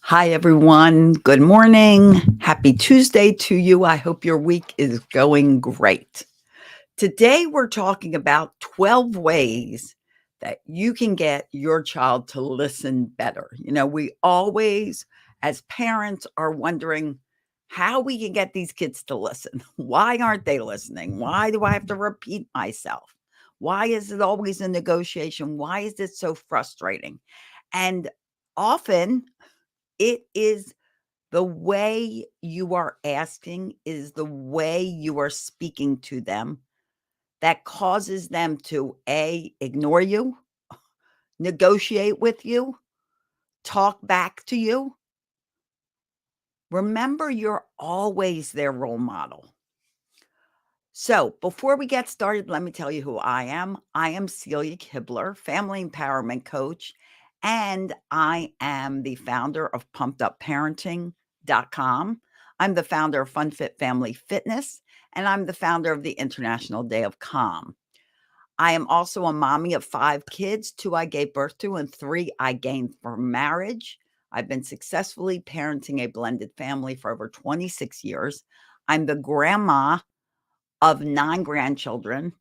Hi, everyone. Good morning. Happy Tuesday to you. I hope your week is going great. Today, we're talking about 12 ways that you can get your child to listen better. We always, as parents, are wondering how we can get these kids to listen. Why aren't they listening? Why do I have to repeat myself? Why is it always a negotiation? Why is it so frustrating? And often, it is the way you are asking, is the way you are speaking to them that causes them to A, ignore you, negotiate with you, talk back to you. Remember, you're always their role model. So, before we get started, let me tell you who I am. I am Celia Kibler, family empowerment coach, and I am the founder of pumpedupparenting.com. I'm the founder of Fun Fit Family Fitness, and I'm the founder of the International Day of Calm. I am also a mommy of 5 kids, 2 I gave birth to, and 3 I gained from marriage. I've been successfully parenting a blended family for over 26 years. I'm the grandma of 9 grandchildren.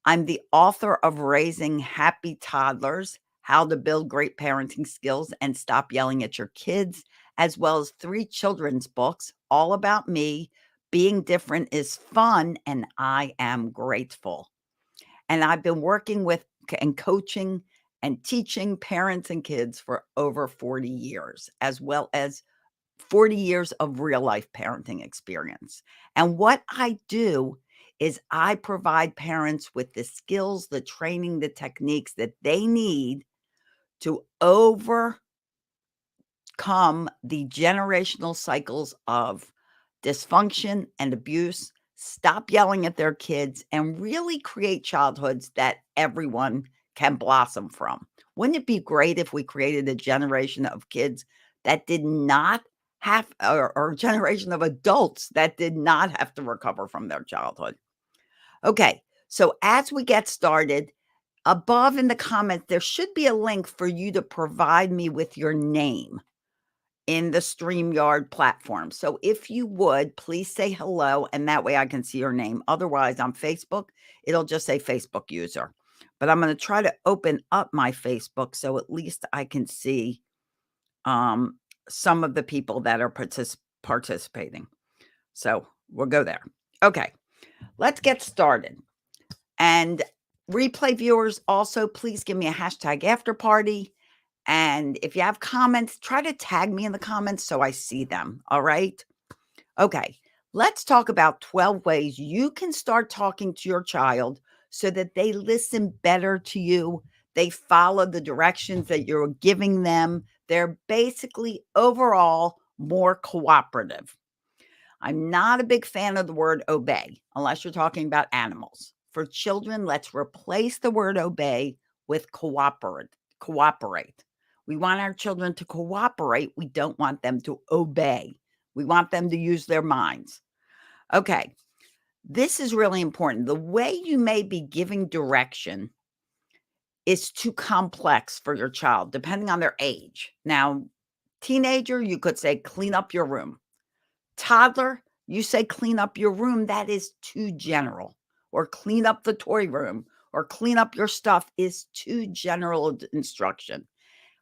I'm the author of Raising Happy Toddlers, How to Build Great Parenting Skills and Stop Yelling at Your Kids, as well as 3 children's books, all about me. Being different is fun, and I am grateful. And I've been working with and coaching and teaching parents and kids for over 40 years, as well as 40 years of real life parenting experience. And what I do is I provide parents with the skills, the training, the techniques that they need to overcome the generational cycles of dysfunction and abuse, stop yelling at their kids, and really create childhoods that everyone can blossom from. Wouldn't it be great if we created a generation of kids that did not have, or a generation of adults that did not have to recover from their childhood? Okay, so as we get started, above in the comments, there should be a link for you to provide me with your name in the StreamYard platform. So if you would, please say hello, and that way I can see your name. Otherwise, on Facebook, it'll just say Facebook user. But I'm going to try to open up my Facebook so at least I can see some of the people that are participating. So we'll go there. Okay, let's get started. And replay viewers, also, please give me a hashtag after party. And if you have comments, try to tag me in the comments so I see them. All right. Okay. Let's talk about 12 ways you can start talking to your child so that they listen better to you. They follow the directions that you're giving them. They're basically overall more cooperative. I'm not a big fan of the word obey unless you're talking about animals. For children, let's replace the word obey with cooperate. Cooperate. We want our children to cooperate. We don't want them to obey. We want them to use their minds. Okay, this is really important. The way you may be giving direction is too complex for your child, depending on their age. Now, teenager, you could say, clean up your room. Toddler, you say clean up your room, that is too general. Or clean up the toy room, or clean up your stuff is too general instruction.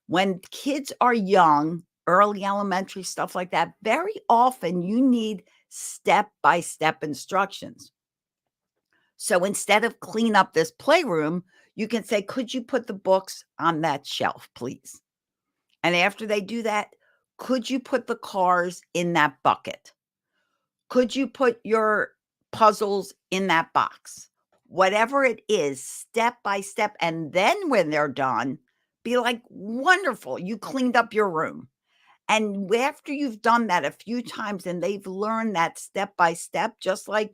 When kids are young, early elementary, stuff like that, very often you need step-by-step instructions. So instead of clean up this playroom, you can say, could you put the books on that shelf, please? And after they do that, could you put the cars in that bucket? Could you put your puzzles in that box? Whatever it is, step by step. And then when they're done, be like, wonderful, you cleaned up your room. And after you've done that a few times and they've learned that step by step, just like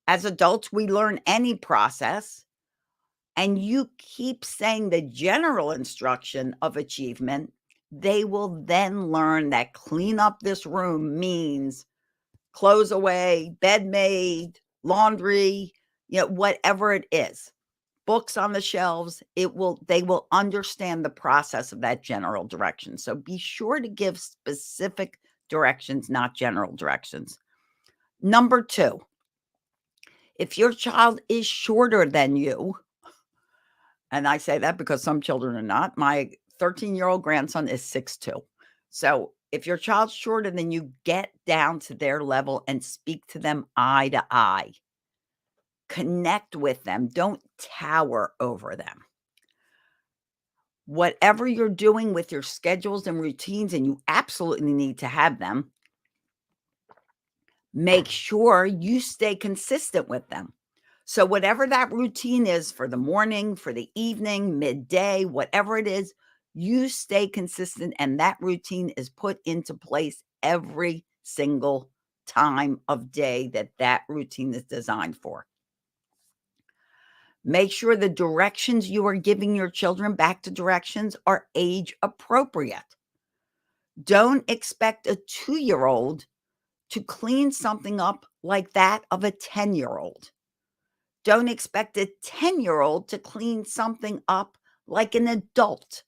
as adults, we learn any process, and you keep saying the general instruction of achievement, they will then learn that clean up this room means clothes away, bed made, laundry, whatever it is. books on the shelves, they will understand the process of that general direction. So be sure to give specific directions, not general directions. Number 2, if your child is shorter than you, and I say that because some children are not. My 13-year-old grandson is 6'2". So if your child's shorter than you, get down to their level and speak to them eye to eye. Connect with them. Don't tower over them. Whatever you're doing with your schedules and routines, and you absolutely need to have them, make sure you stay consistent with them. So whatever that routine is for the morning, for the evening, midday, whatever it is, you stay consistent and that routine is put into place every single time of day that routine is designed for. Make sure the directions you are giving your children, back to directions, are age appropriate. Don't expect a 2-year-old to clean something up like that of a 10-year-old. Don't expect a 10-year-old to clean something up like an adult.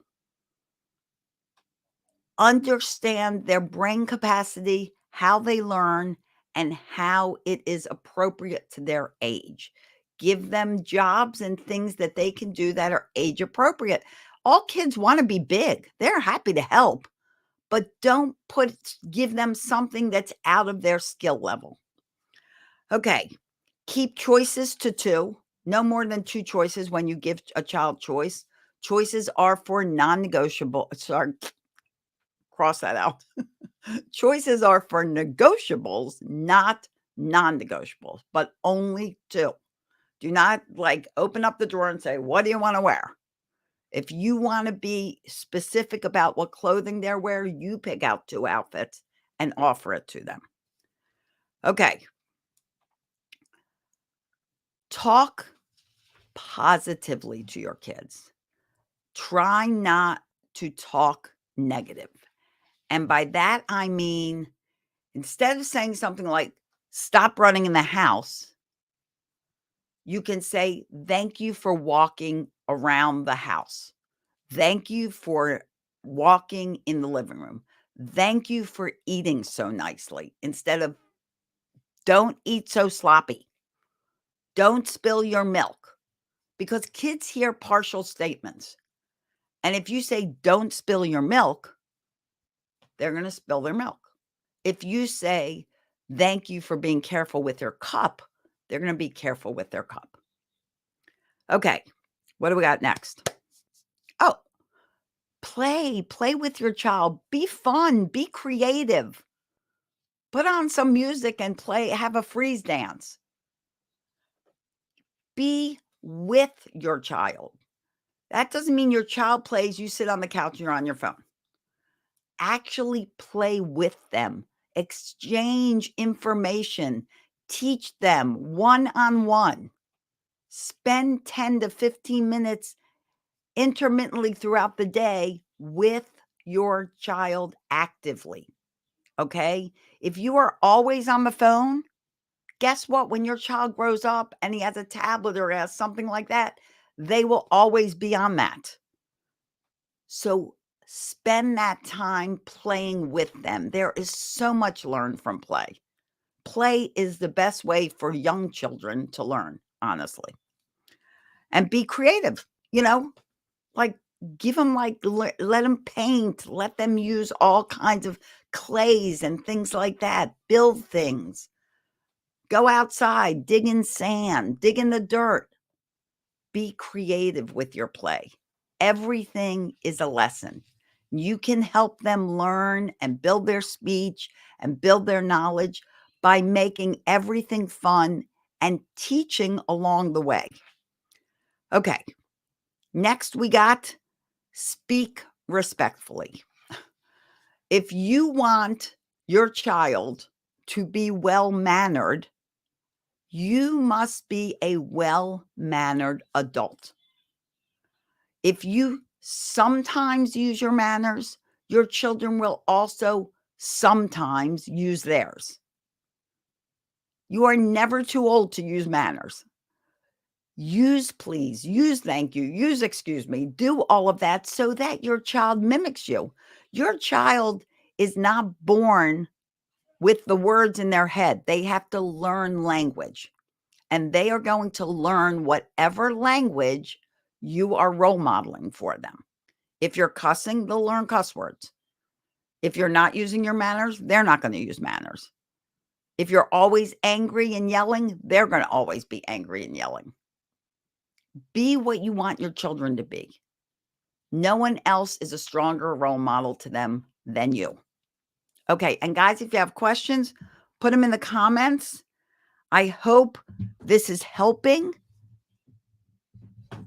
Understand their brain capacity, how they learn, and how it is appropriate to their age. Give them jobs and things that they can do that are age appropriate. All kids want to be big. They're happy to help, but don't give them something that's out of their skill level. Okay. Keep choices to 2. No more than 2 choices when you give a child choice. Choices are for non-negotiable. Sorry, cross that out. Choices are for negotiables, not non-negotiables, but only 2. Do not open up the drawer and say, "What do you want to wear?" If you want to be specific about what clothing they're wearing, you pick out 2 outfits and offer it to them. Okay. Talk positively to your kids. Try not to talk negative. And by that, I mean, instead of saying something like, "Stop running in the house," you can say, "Thank you for walking around the house. Thank you for walking in the living room. Thank you for eating so nicely," instead of, "Don't eat so sloppy. Don't spill your milk," because kids hear partial statements. And if you say, "Don't spill your milk," they're going to spill their milk. If you say, "Thank you for being careful with your cup," they're going to be careful with their cup. Okay. What do we got next? Oh, play with your child. Be fun, be creative. Put on some music and play, have a freeze dance. Be with your child. That doesn't mean your child plays, you sit on the couch, you're on your phone. Actually play with them, exchange information, teach them one-on-one. Spend 10 to 15 minutes intermittently throughout the day with your child actively, okay? If you are always on the phone, guess what? When your child grows up and he has a tablet or has something like that, they will always be on that. So spend that time playing with them. There is so much learned from play. Play is the best way for young children to learn, honestly. And be creative, like give them let them paint, let them use all kinds of clays and things like that, build things. Go outside, dig in sand, dig in the dirt. Be creative with your play. Everything is a lesson. You can help them learn and build their speech and build their knowledge by making everything fun and teaching along the way. Okay, next we got speak respectfully. If you want your child to be well-mannered, you must be a well-mannered adult. If you sometimes use your manners, your children will also sometimes use theirs. You are never too old to use manners. Use please, use thank you, use excuse me, do all of that so that your child mimics you. Your child is not born with the words in their head. They have to learn language, and they are going to learn whatever language you are role modeling for them. If you're cussing, they'll learn cuss words. If you're not using your manners, they're not going to use manners. If you're always angry and yelling, they're going to always be angry and yelling. Be what you want your children to be. No one else is a stronger role model to them than you. Okay, and guys, if you have questions, put them in the comments. I hope this is helping.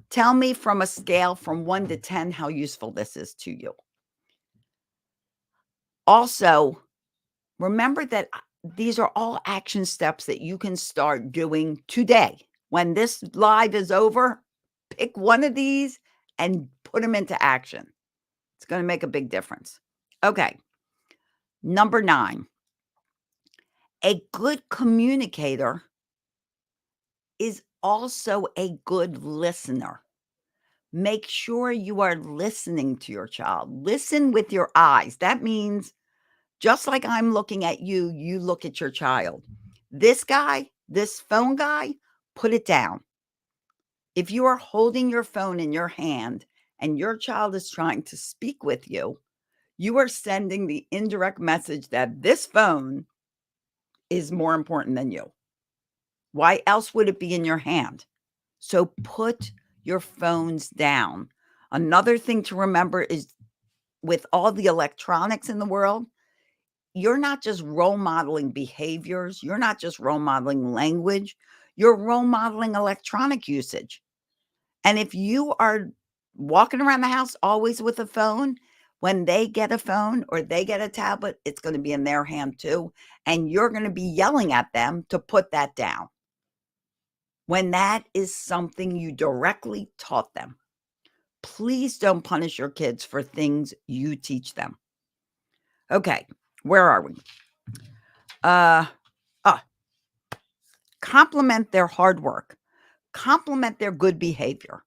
Tell me from a scale from 1 to 10 how useful this is to you. Also, remember that these are all action steps that you can start doing today. When this live is over, pick one of these and put them into action. It's going to make a big difference. Okay. Number 9. A good communicator is also a good listener. Make sure you are listening to your child. Listen with your eyes. That means just like I'm looking at you, you look at your child. This guy, this phone guy, put it down. If you are holding your phone in your hand and your child is trying to speak with you, you are sending the indirect message that this phone is more important than you. Why else would it be in your hand? So put your phones down. Another thing to remember is with all the electronics in the world, you're not just role modeling behaviors. You're not just role modeling language. You're role modeling electronic usage. And if you are walking around the house always with a phone, when they get a phone or they get a tablet, it's going to be in their hand too. And you're going to be yelling at them to put that down, when that is something you directly taught them. Please don't punish your kids for things you teach them. Okay, where are we? Compliment their hard work. Compliment their good behavior.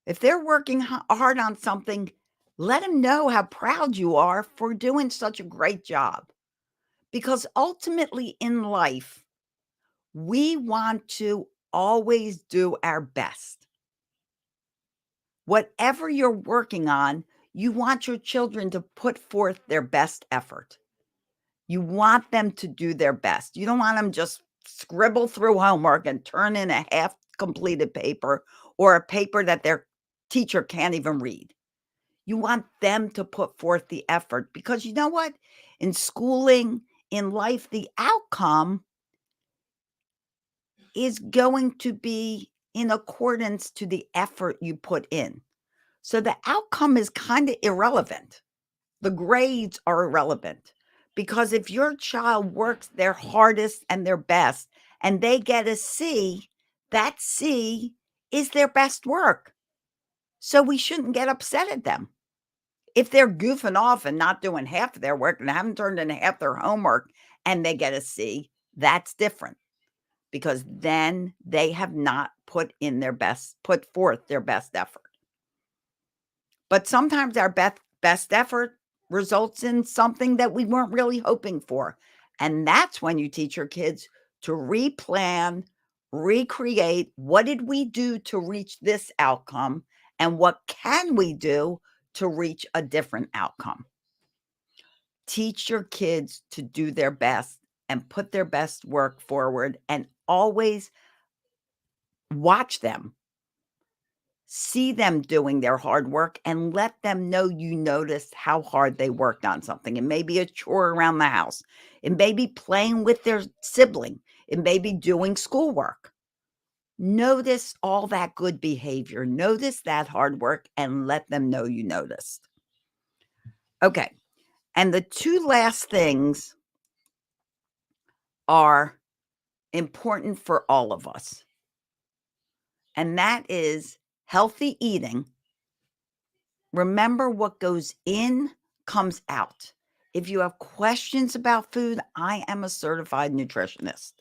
If they're working hard on something, let them know how proud you are for doing such a great job. Because ultimately in life, we want to always do our best. Whatever you're working on, you want your children to put forth their best effort. You want them to do their best. You don't want them just scribble through homework and turn in a half completed paper or a paper that their teacher can't even read. You want them to put forth the effort, because you know what? In schooling, in life, the outcome is going to be in accordance to the effort you put in. So the outcome is kind of irrelevant. The grades are irrelevant, because if your child works their hardest and their best and they get a C, that C is their best work. So we shouldn't get upset at them. If they're goofing off and not doing half of their work and haven't turned in half their homework and they get a C, that's different, because then they have not put forth their best effort. But sometimes our best effort results in something that we weren't really hoping for. And that's when you teach your kids to replan, recreate. What did we do to reach this outcome? And what can we do to reach a different outcome? Teach your kids to do their best and put their best work forward, and always watch them. See them doing their hard work and let them know you noticed how hard they worked on something. It may be a chore around the house. It may be playing with their sibling. It may be doing schoolwork. Notice all that good behavior. Notice that hard work and let them know you noticed. Okay. And the two last things are important for all of us. And that is healthy eating. Remember, what goes in comes out. If you have questions about food, I am a certified nutritionist.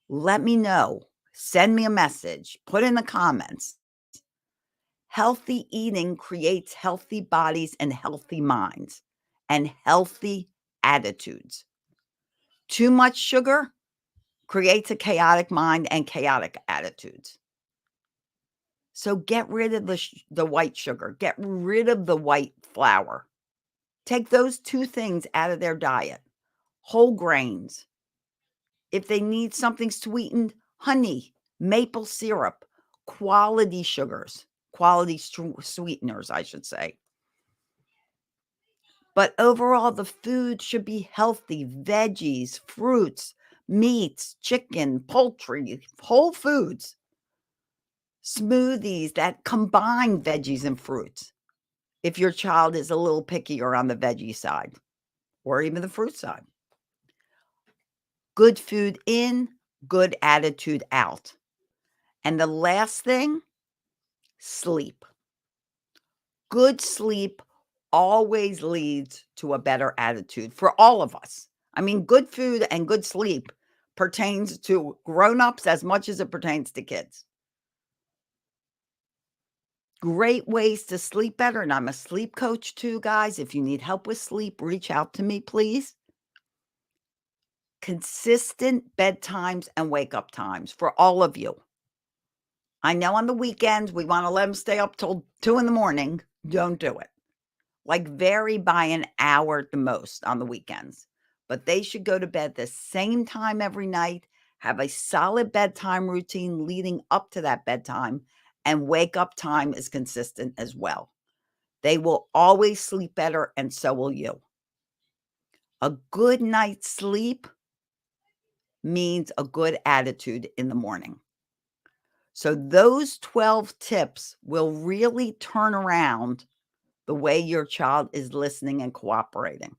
Let me know. Send me a message. Put in the comments. Healthy eating creates healthy bodies and healthy minds and healthy attitudes. Too much sugar creates a chaotic mind and chaotic attitudes. So get rid of the white sugar. Get rid of the white flour. Take those two things out of their diet. Whole grains. If they need something sweetened, honey, maple syrup, quality sugars, quality sweeteners, I should say. But overall, the food should be healthy: veggies, fruits, meats, chicken, poultry, whole foods, smoothies that combine veggies and fruits. If your child is a little pickier on the veggie side or even the fruit side. Good food in, good attitude out. And the last thing, sleep. Good sleep always leads to a better attitude for all of us. I mean, good food and good sleep pertains to grown-ups as much as it pertains to kids. Great ways to sleep better, and I'm a sleep coach too, guys. If you need help with sleep, reach out to me, please. Consistent bedtimes and wake-up times for all of you. I know on the weekends, we wanna let them stay up till 2 in the morning. Don't do it. Like, vary by an hour at the most on the weekends, but they should go to bed the same time every night, have a solid bedtime routine leading up to that bedtime, and wake-up time is consistent as well. They will always sleep better, and so will you. A good night's sleep means a good attitude in the morning. So those 12 tips will really turn around the way your child is listening and cooperating.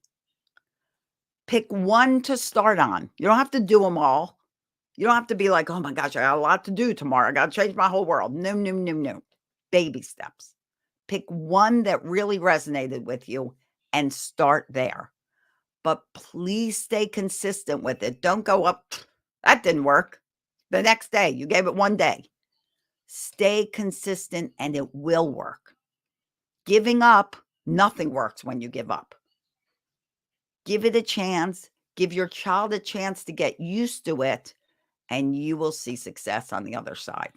Pick one to start on. You don't have to do them all. You don't have to be like, "Oh my gosh, I got a lot to do tomorrow. I got to change my whole world." No, no, no, no. Baby steps. Pick one that really resonated with you and start there. But please stay consistent with it. Don't go up, that didn't work. The next day, you gave it one day. Stay consistent and it will work. Giving up, nothing works when you give up. Give it a chance. Give your child a chance to get used to it, and you will see success on the other side.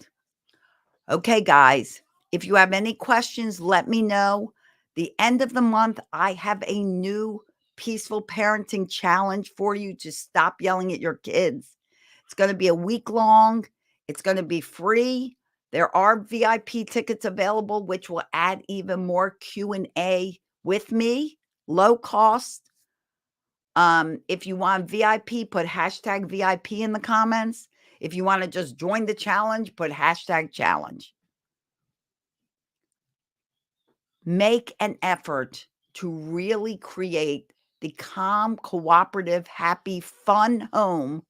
Okay, guys, if you have any questions, let me know. The end of the month, I have a new peaceful parenting challenge for you to stop yelling at your kids. It's going to be a week long. It's going to be free. There are VIP tickets available, which will add even more Q&A with me, low cost. If you want VIP, put hashtag VIP in the comments. If you want to just join the challenge, put hashtag challenge. Make an effort to really create the calm, cooperative, happy, fun home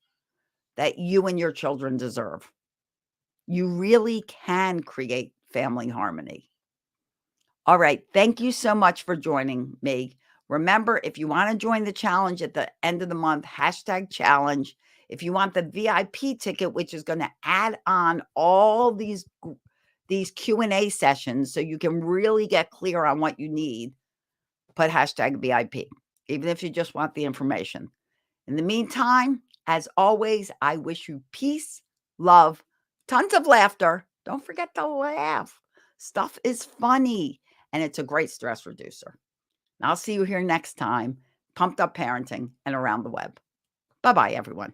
that you and your children deserve. You really can create family harmony. All right. Thank you so much for joining me. Remember, if you want to join the challenge at the end of the month, hashtag challenge. If you want the VIP ticket, which is going to add on all these Q&A sessions so you can really get clear on what you need, put hashtag VIP, even if you just want the information. In the meantime, as always, I wish you peace, love, tons of laughter. Don't forget to laugh. Stuff is funny, and it's a great stress reducer. And I'll see you here next time. Pumped Up Parenting and Around the Web. Bye-bye, everyone.